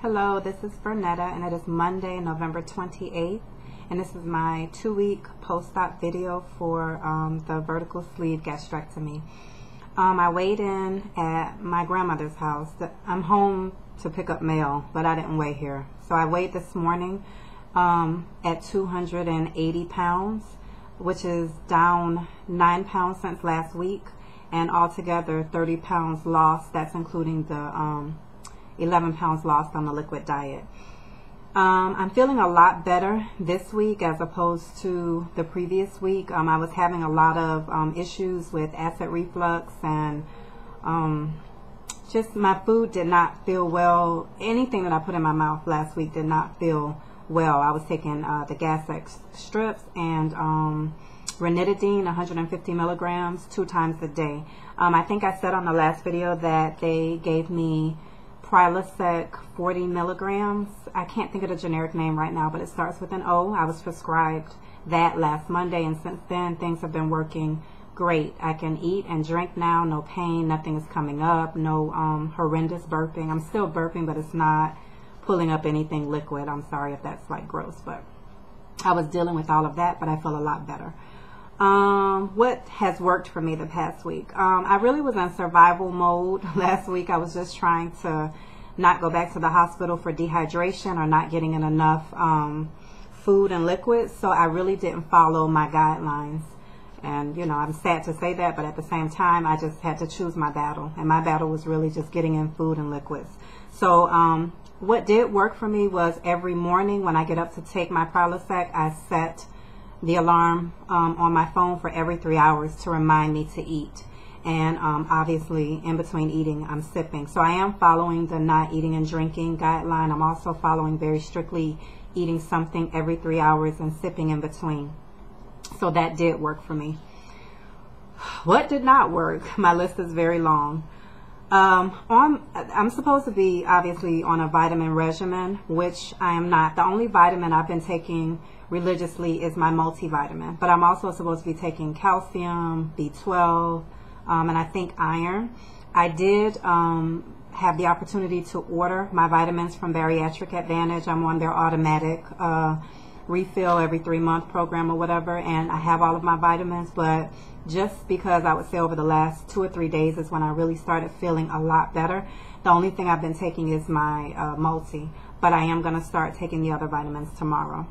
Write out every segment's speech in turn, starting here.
Hello, this is Vernetta, and it is Monday, November 28th, and this is my 2-week post-op video for the vertical sleeve gastrectomy. I weighed in at my grandmother's house. I'm home to pick up mail, but I didn't weigh here. So I weighed this morning at 280 pounds, which is down 9 pounds since last week, and altogether 30 pounds lost. That's including the 11 pounds lost on the liquid diet. I'm feeling a lot better this week as opposed to the previous week. I was having a lot of issues with acid reflux, and just my food did not feel well. Anything that I put in my mouth last week did not feel well. I was taking the Gas-X strips and ranitidine, 150 milligrams, 2 times a day. I think I said on the last video that they gave me Prilosec 40 milligrams. I can't think of the generic name right now, but it starts with an O. I was prescribed that last Monday, and since then things have been working great. I can eat and drink now, no pain, nothing is coming up, no horrendous burping. I'm still burping, but it's not pulling up anything liquid. I'm sorry if that's like gross, but I was dealing with all of that, but I feel a lot better. What has worked for me the past week? I really was in survival mode last week. I was just trying to not go back to the hospital for dehydration or not getting in enough food and liquids, so I really didn't follow my guidelines. And you know, I'm sad to say that, but at the same time I just had to choose my battle, and my battle was really just getting in food and liquids. So what did work for me was every morning when I get up to take my Prilosec, I set the alarm on my phone for every 3 hours to remind me to eat. And obviously in between eating I'm sipping. So I am following the not eating and drinking guideline. I'm also following very strictly eating something every 3 hours and sipping in between. So that did work for me. What did not work? My list is very long. I'm supposed to be obviously on a vitamin regimen, which I am not. The only vitamin I've been taking religiously is my multivitamin, but I'm also supposed to be taking calcium, B12, and I think iron. I did have the opportunity to order my vitamins from Bariatric Advantage. I'm on their automatic refill every 3-month program or whatever, and I have all of my vitamins, but just because I would say over the last 2 or 3 days is when I really started feeling a lot better. The only thing I've been taking is my multi, but I am going to start taking the other vitamins tomorrow.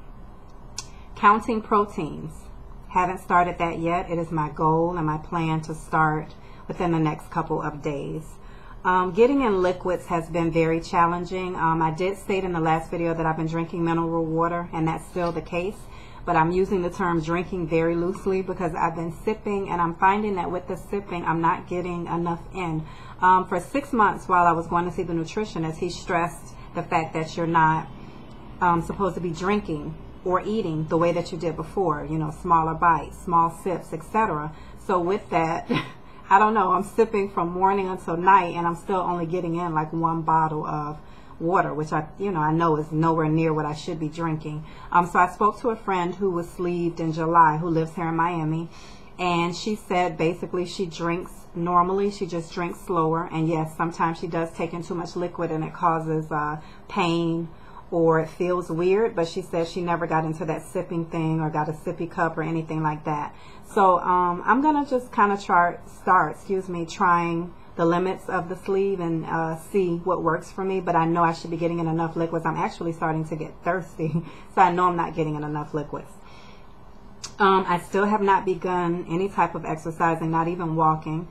Counting proteins. Haven't started that yet. It is my goal and my plan to start within the next couple of days. Getting in liquids has been very challenging. I did state in the last video that I've been drinking mineral water, and that's still the case, but I'm using the term drinking very loosely because I've been sipping, and I'm finding that with the sipping I'm not getting enough in. For 6 months while I was going to see the nutritionist, he stressed the fact that you're not supposed to be drinking or eating the way that you did before, you know, smaller bites, small sips, etc. So with that, I don't know, I'm sipping from morning until night, and I'm still only getting in like 1 bottle of water, which I know is nowhere near what I should be drinking. So I spoke to a friend who was sleeved in July, who lives here in Miami, and she said basically she drinks normally, she just drinks slower, and yes, sometimes she does take in too much liquid and it causes pain or it feels weird, but she said she never got into that sipping thing or got a sippy cup or anything like that. So I'm gonna just kind of start trying the limits of the sleeve and see what works for me, but I know I should be getting in enough liquids. I'm actually starting to get thirsty, so I know I'm not getting in enough liquids. I still have not begun any type of exercising, not even walking,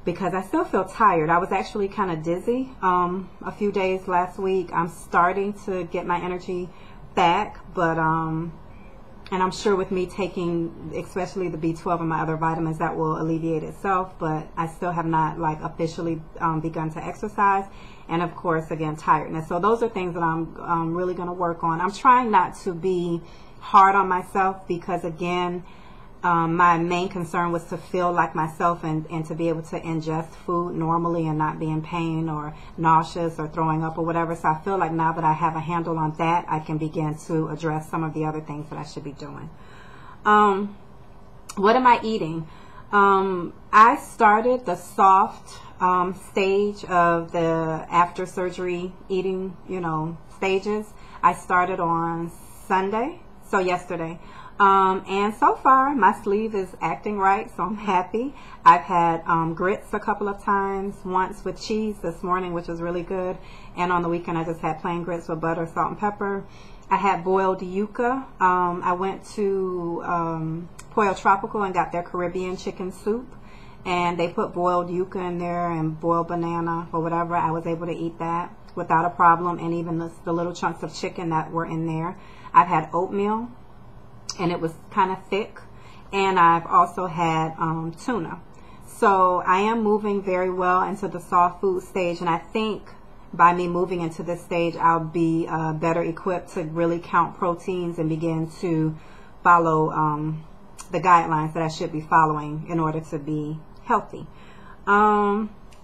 because I still feel tired. I was actually kind of dizzy a few days last week. I'm starting to get my energy back, but and I'm sure with me taking especially the B12 and my other vitamins, that will alleviate itself, but I still have not like officially begun to exercise. And of course, again, tiredness. So those are things that I'm really going to work on. I'm trying not to be hard on myself because, again, my main concern was to feel like myself and to be able to ingest food normally and not be in pain or nauseous or throwing up or whatever. So I feel like now that I have a handle on that, I can begin to address some of the other things that I should be doing. What am I eating? I started the soft stage of the after surgery eating, stages. I started on Sunday, so yesterday. And so far, my sleeve is acting right, so I'm happy. I've had grits a couple of times, once with cheese this morning, which was really good. And on the weekend, I just had plain grits with butter, salt, and pepper. I had boiled yuca. I went to Pollo Tropical and got their Caribbean chicken soup. And they put boiled yuca in there and boiled banana or whatever. I was able to eat that without a problem, and even the little chunks of chicken that were in there. I've had oatmeal, and it was kind of thick. And I've also had tuna. So I am moving very well into the soft food stage, and I think by me moving into this stage, I'll be better equipped to really count proteins and begin to follow the guidelines that I should be following in order to be healthy.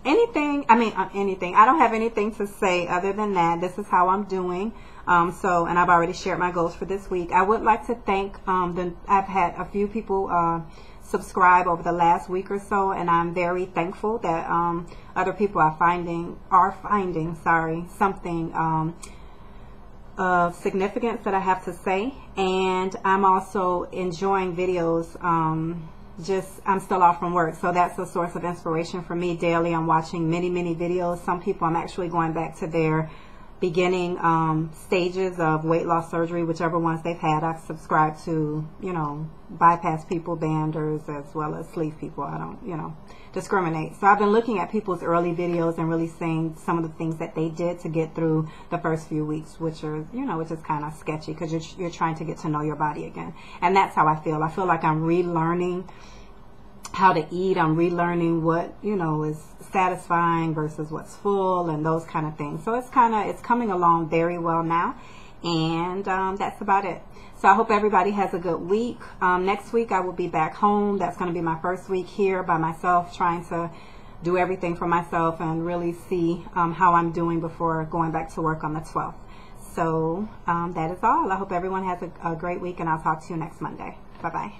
Anything. I don't have anything to say other than that. This is how I'm doing. And I've already shared my goals for this week. I would like to thank I've had a few people subscribe over the last week or so, and I'm very thankful that other people are finding something of significance that I have to say. And I'm also enjoying videos. I'm still off from work, so that's a source of inspiration for me daily. I'm watching many videos. Some people, I'm actually going back to their beginning stages of weight loss surgery, whichever ones they've had. I've subscribed to, bypass people, banders, as well as sleeve people. I don't, discriminate. So I've been looking at people's early videos and really seeing some of the things that they did to get through the first few weeks, which is kind of sketchy, because you're trying to get to know your body again. And that's how I feel. I feel like I'm relearning how to eat. I'm relearning what, is satisfying versus what's full and those kind of things. So it's coming along very well now. And that's about it. So I hope everybody has a good week. Next week I will be back home. That's going to be my first week here by myself, trying to do everything for myself and really see how I'm doing before going back to work on the 12th. So that is all. I hope everyone has a great week, and I'll talk to you next Monday. Bye-bye.